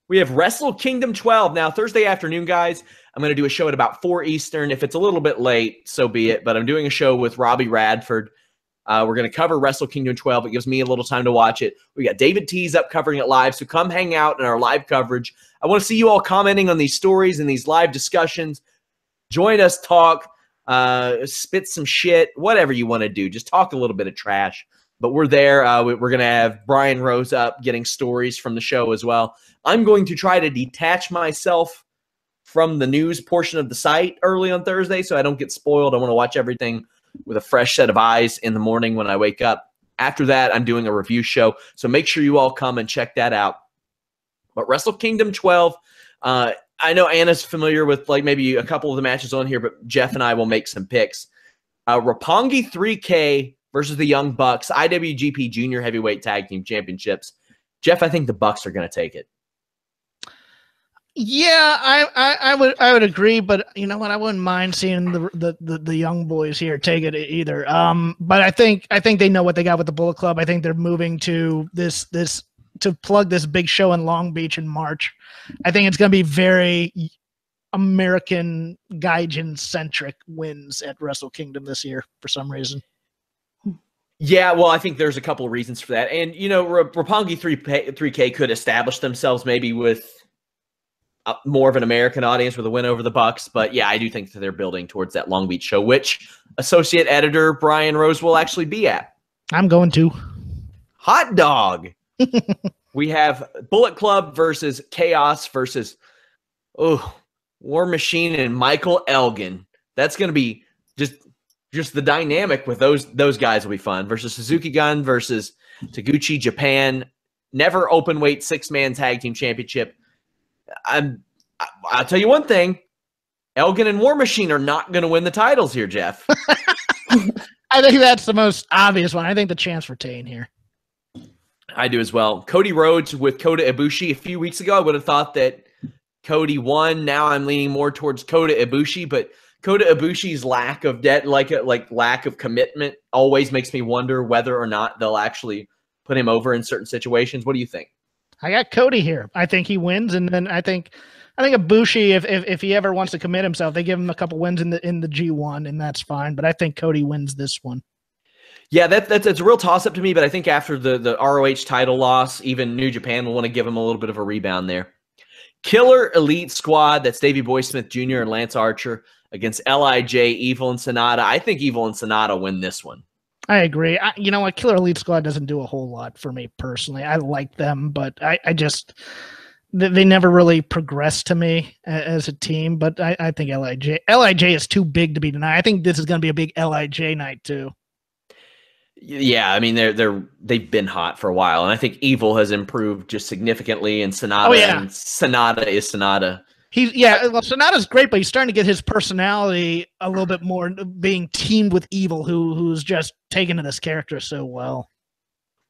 We have Wrestle Kingdom 12. Now, Thursday afternoon, guys, I'm going to do a show at about 4 Eastern. If it's a little bit late, so be it. But I'm doing a show with Robbie Radford. We're going to cover Wrestle Kingdom 12. It gives me a little time to watch it. We got David T's up covering it live, so come hang out in our live coverage. I want to see you all commenting on these stories and these live discussions. Join us, talk, spit some shit, whatever you want to do. Just talk a little bit of trash. But we're there. We're going to have Brian Rose up getting stories from the show as well. I'm going to try to detach myself from the news portion of the site early on Thursday so I don't get spoiled. I want to watch everything with a fresh set of eyes in the morning when I wake up. After that, I'm doing a review show, so make sure you all come and check that out. But Wrestle Kingdom 12, I know Anna's familiar with like maybe a couple of the matches on here, but Jeff and I will make some picks. Roppongi 3K versus the Young Bucks, IWGP Junior Heavyweight Tag Team Championships. Jeff, I think the Bucks are going to take it. Yeah, I would agree, but you know what? I wouldn't mind seeing the young boys here take it either. But I think they know what they got with the Bullet Club. I think they're moving to this to plug this big show in Long Beach in March. I think it's going to be very American Gaijin centric wins at Wrestle Kingdom this year for some reason. Yeah, well, I think there's a couple of reasons for that, and you know, Roppongi 3K could establish themselves maybe with more of an American audience with a win over the Bucks. But yeah, I do think that they're building towards that Long Beach show, which associate editor Brian Rose will actually be at. I'm going to. Hot dog. We have Bullet Club versus Chaos versus War Machine and Michael Elgin. That's going to be just the dynamic with those guys will be fun. Versus Suzuki Gun versus Taguchi Japan. Never open weight 6-man tag team championship. I'll tell you one thing. Elgin and War Machine are not going to win the titles here, Jeff. I think that's the most obvious one. I think the chance retain here. I do as well. Cody Rhodes with Kota Ibushi. A few weeks ago, I would have thought that Cody won. Now I'm leaning more towards Kota Ibushi, but Kota Ibushi's lack of lack of commitment always makes me wonder whether or not they'll actually put him over in certain situations. What do you think? I got Cody here. I think he wins, and then I think Ibushi, if he ever wants to commit himself, they give him a couple wins in the G1, and that's fine. But I think Cody wins this one. Yeah, that's a real toss-up to me, but I think after the ROH title loss, even New Japan will want to give him a little bit of a rebound there. Killer Elite Squad, that's Davey Boy Smith Jr. and Lance Archer against LIJ, Evil, and Sonata. I think Evil and Sonata win this one. I agree. You know what? Killer Elite Squad doesn't do a whole lot for me personally. I like them, but I just they never really progressed to me as a team. But I think LIJ is too big to be denied. I think this is going to be a big LIJ night too. Yeah, I mean they've been hot for a while, and I think Evil has improved just significantly. And Sonata, and Sonata is Sonata. Well, Sonata's great, but he's starting to get his personality a little bit more, being teamed with Evil, who's just taken to this character so well.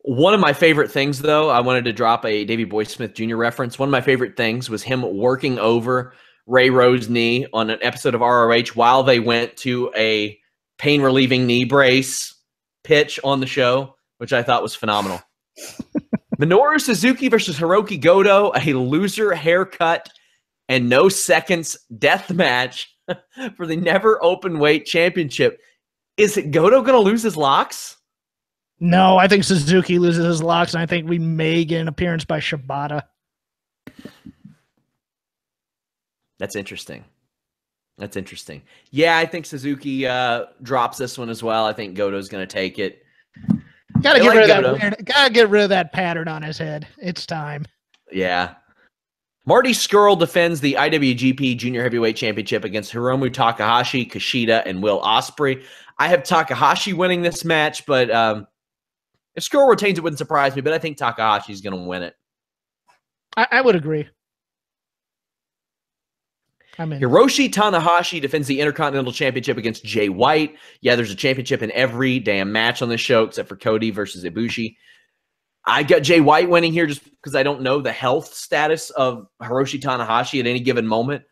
One of my favorite things, though, I wanted to drop a Davey Boy Smith Jr. reference. One of my favorite things was him working over Ray Rowe's knee on an episode of ROH while they went to a pain-relieving knee brace pitch on the show, which I thought was phenomenal. Minoru Suzuki versus Hiroki Goto, a loser haircut and no seconds death match for the never open weight championship. Is it Goto going to lose his locks? No, I think Suzuki loses his locks, and I think we may get an appearance by Shibata. That's interesting. Yeah, I think Suzuki drops this one as well. I think Goto's going to take it. Gotta get rid of that pattern on his head. It's time. Yeah. Marty Scurll defends the IWGP Junior Heavyweight Championship against Hiromu Takahashi, Kushida, and Will Ospreay. I have Takahashi winning this match, but if Scurll retains, it wouldn't surprise me, but I think Takahashi's going to win it. I would agree. Hiroshi Tanahashi defends the Intercontinental Championship against Jay White. Yeah, there's a championship in every damn match on this show except for Cody versus Ibushi. I got Jay White winning here just because I don't know the health status of Hiroshi Tanahashi at any given moment.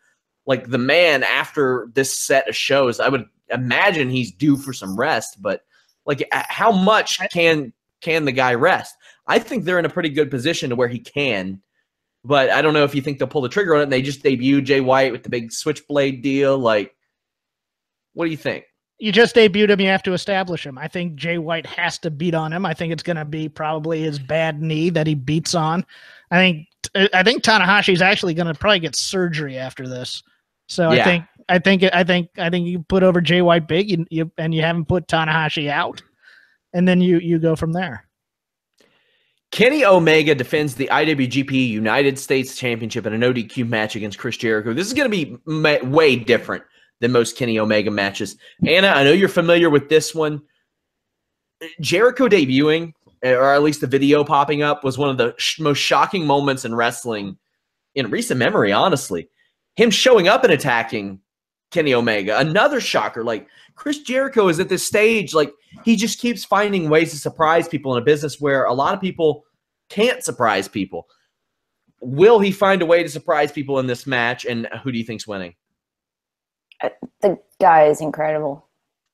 Like the man after this set of shows, I would imagine he's due for some rest, but like how much can the guy rest? I think they're in a pretty good position to where he can. But I don't know if you think they'll pull the trigger on it. And they just debuted Jay White with the big switchblade deal. Like, what do you think? You just debuted him. You have to establish him. I think Jay White has to beat on him. I think it's going to be probably his bad knee that he beats on. I think Tanahashi's actually going to probably get surgery after this. So yeah. I think you put over Jay White big, and you haven't put Tanahashi out, and then you go from there. Kenny Omega defends the IWGP United States Championship in an ODQ match against Chris Jericho. This is going to be way different than most Kenny Omega matches. Anna, I know you're familiar with this one. Jericho debuting, or at least the video popping up, was one of the most shocking moments in wrestling in recent memory, honestly. Him showing up and attacking Kenny Omega, another shocker. Like, Chris Jericho is at this stage, like, he just keeps finding ways to surprise people in a business where a lot of people can't surprise people. Will he find a way to surprise people in this match, and who do you think's winning? The guy is incredible.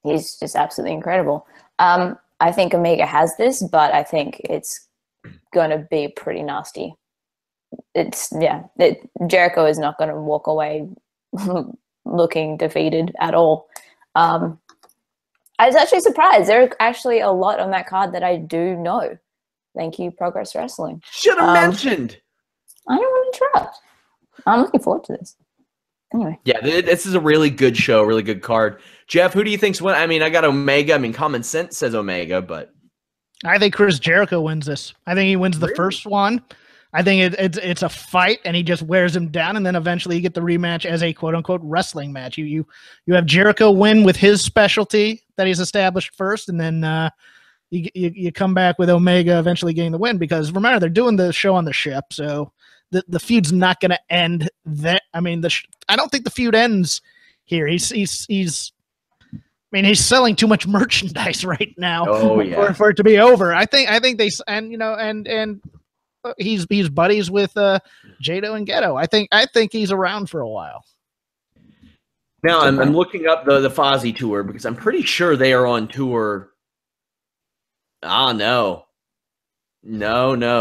He's just absolutely incredible. I think Omega has this, but I think it's going to be pretty nasty. Jericho is not going to walk away looking defeated at all. I was actually surprised. There are actually a lot on that card that I do know. Thank you, Progress Wrestling. Should have mentioned. I don't want to interrupt. I'm looking forward to this. Anyway. Yeah, this is a really good show, really good card. Jeff, who do you think's win? I mean, I got Omega. I mean, common sense says Omega, but I think Chris Jericho wins this. I think he wins the first one. I think it's a fight, and he just wears him down, and then eventually you get the rematch as a quote-unquote wrestling match. You have Jericho win with his specialty that he's established first, and then you come back with Omega eventually getting the win, because remember, they're doing the show on the ship, so the feud's not going to end that. I mean, I don't think the feud ends here. He's selling too much merchandise right now for it to be over. I think they, and he's buddies with Jado and Ghetto. I think he's around for a while. Now I'm looking up the Fozzy tour, because I'm pretty sure they are on tour. No,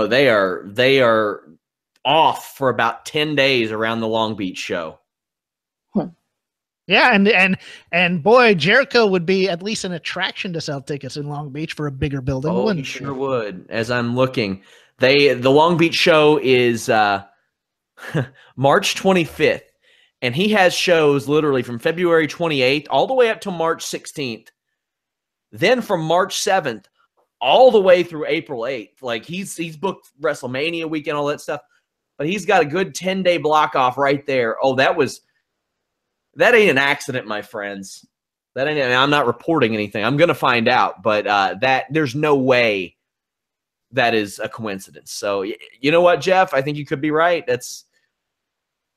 they are off for about 10 days around the Long Beach show. Yeah, and boy, Jericho would be at least an attraction to sell tickets in Long Beach for a bigger building. Oh, he sure would. As I'm looking, the Long Beach show is March 25th, and he has shows literally from February 28th all the way up to March 16th. Then from March 7th all the way through April 8th. Like, he's booked WrestleMania weekend, all that stuff, but he's got a good 10-day block off right there. Oh, that ain't an accident, my friends. I'm not reporting anything. I'm going to find out, but there's no way that is a coincidence. So, you know what, Jeff? I think you could be right. That's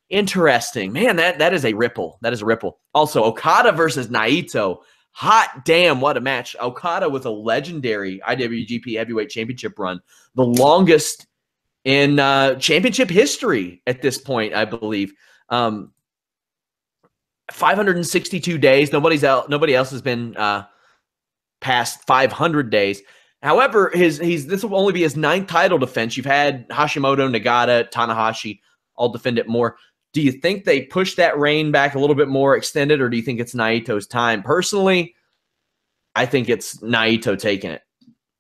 interesting. Man, that is a ripple. That is a ripple. Also, Okada versus Naito. Hot damn, what a match. Okada with a legendary IWGP Heavyweight Championship run. The longest in championship history at this point, I believe. 562 days. Nobody else has been past 500 days. However, this will only be his 9th title defense. You've had Hashimoto, Nagata, Tanahashi all defend it more. Do you think they push that reign back a little bit more extended, or do you think it's Naito's time? Personally, I think it's Naito taking it.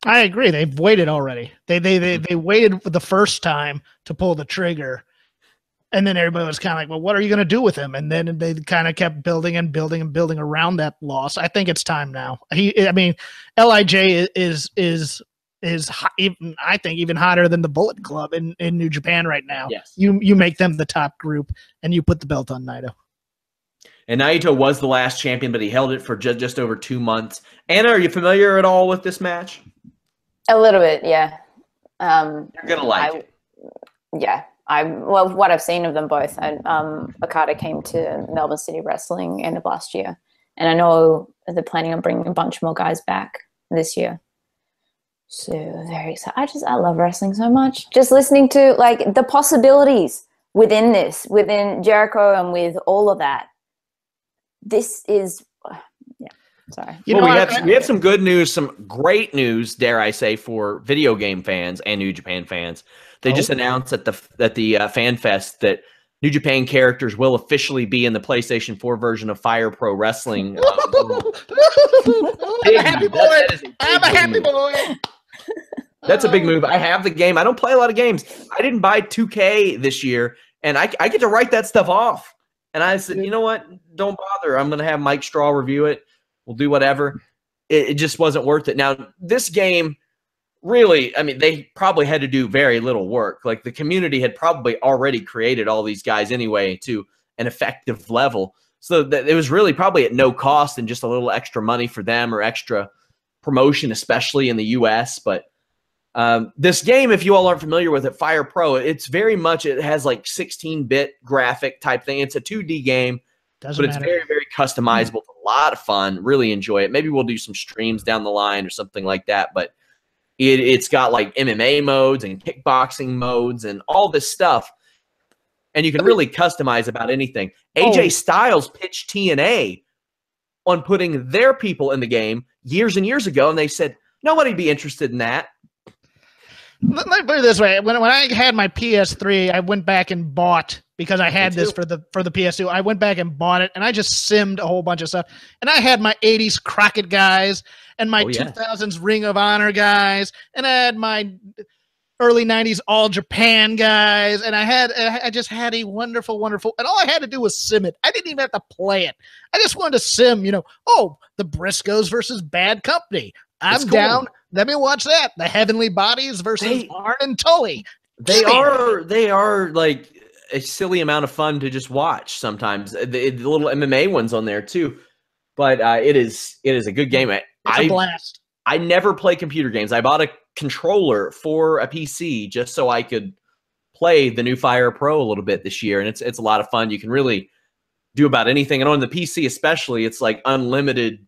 I agree. They've waited already. They waited for the first time to pull the trigger. And then everybody was kind of like, well, what are you going to do with him? And then they kind of kept building and building and building around that loss. I think it's time now. LIJ is I think even hotter than the Bullet Club in New Japan right now. Yes. You make them the top group, and you put the belt on Naito. And Naito was the last champion, but he held it for just over 2 months. Anna, are you familiar at all with this match? A little bit, yeah. You're going to like it. Yeah. What I've seen of them both. Okada came to Melbourne City Wrestling end of last year, and I know they're planning on bringing a bunch more guys back this year. So very excited. I love wrestling so much. Just listening to like the possibilities within Jericho and with all of that. This is, yeah. Sorry. We have some good news, some great news, dare I say, for video game fans and New Japan fans. They just announced at the Fan Fest that New Japan characters will officially be in the PlayStation 4 version of Fire Pro Wrestling. I'm a happy boy. I'm a happy boy. That's a big move. I have the game. I don't play a lot of games. I didn't buy 2K this year, and I get to write that stuff off. And I said, you know what? Don't bother. I'm going to have Mike Straw review it. We'll do whatever. It just wasn't worth it. Now, this game, really, I mean, they probably had to do very little work. Like, the community had probably already created all these guys anyway to an effective level. So that it was really probably at no cost and just a little extra money for them or extra promotion, especially in the U.S., but this game, if you all aren't familiar with it, Fire Pro, it's very much, it has like 16-bit graphic type thing. It's a 2D game, but it's very, very customizable. It's a lot of fun. Really enjoy it. Maybe we'll do some streams down the line or something like that, but it's got like MMA modes and kickboxing modes and all this stuff, and you can really customize about anything. AJ Styles pitched TNA on putting their people in the game years and years ago, and they said, nobody'd be interested in that. Let me put it this way: when I had my PS3, I went back and bought, because I had this for the PS2. I went back and bought it, and I just simmed a whole bunch of stuff. And I had my '80s Crockett guys, and my 2000s Ring of Honor guys, and I had my early '90s All Japan guys, and I just had a wonderful, and all I had to do was sim it. I didn't even have to play it. I just wanted to sim, the Briscoes versus Bad Company. I'm down. Let me watch that. The Heavenly Bodies versus Arn and Tully. They are like a silly amount of fun to just watch sometimes. The little MMA ones on there too. But it is a good game. It's a blast. I never play computer games. I bought a controller for a PC just so I could play the new Fire Pro a little bit this year, and it's a lot of fun. You can really do about anything, and on the PC especially, it's like unlimited